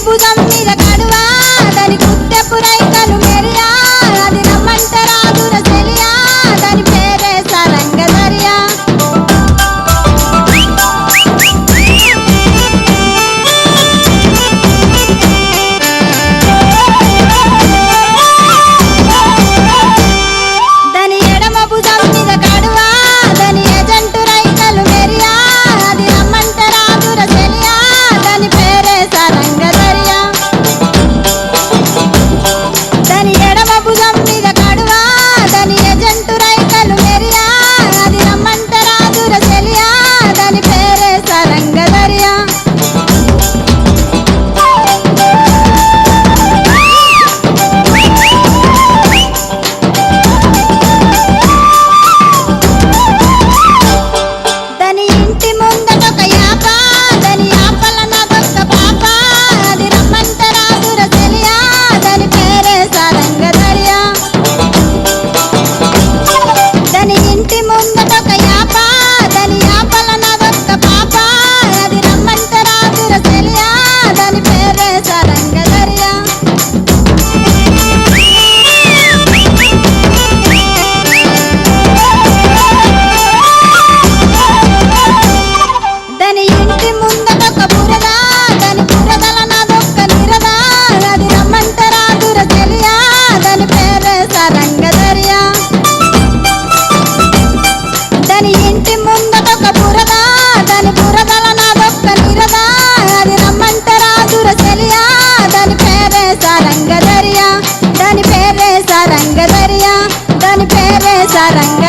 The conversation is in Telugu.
భుజం మీద కడువా దాని కుట్టెపు రైకలు మెరియా అది రమ్మంటే రాదుర చెలియా దాని పేరే సరంగధరియా దాని ఎడమ భుజం మీద కడువా దాని ఎజంటు రైకలు మెరియా అది రమ్మంటే రాదుర చెలియా దాని పేరే సరంగధరియా దాని ఎడమ భుజం మీద కడువా దాని ఎజంటు రైకలు మెరియా అది రమ్మంటే రాదుర చెలియా దాని పేరే సరంగధరియా దాని ఇంటి ముందటొక యాప దాని యాపల నాదొక్క పాప అది రమ్మంటే రాదుర చెలియా దాని పేరే సరంగధరియా దాని ఇంటి ముందటొక యాప దాని యాపల నాదొక్క పాప అది రమ్మంటే రాదుర చెలియా దాని పేరే సరంగధరియా దాని ఇంటి ముందటొక బురద దాని బురదల నాదొక్క నిరద అది రమ్మంటే రాదుర చెలియా దాని పేరే సరంగధరియా దాని ఇంటి ముందటొక బురద దాని బురదల నాదొక్క నిరద అది రమ్మంటే రాదుర చెలియా దాని పేరే సరంగధరియా దాని పేరే సరంగధరియా దాని పేరే సరంగ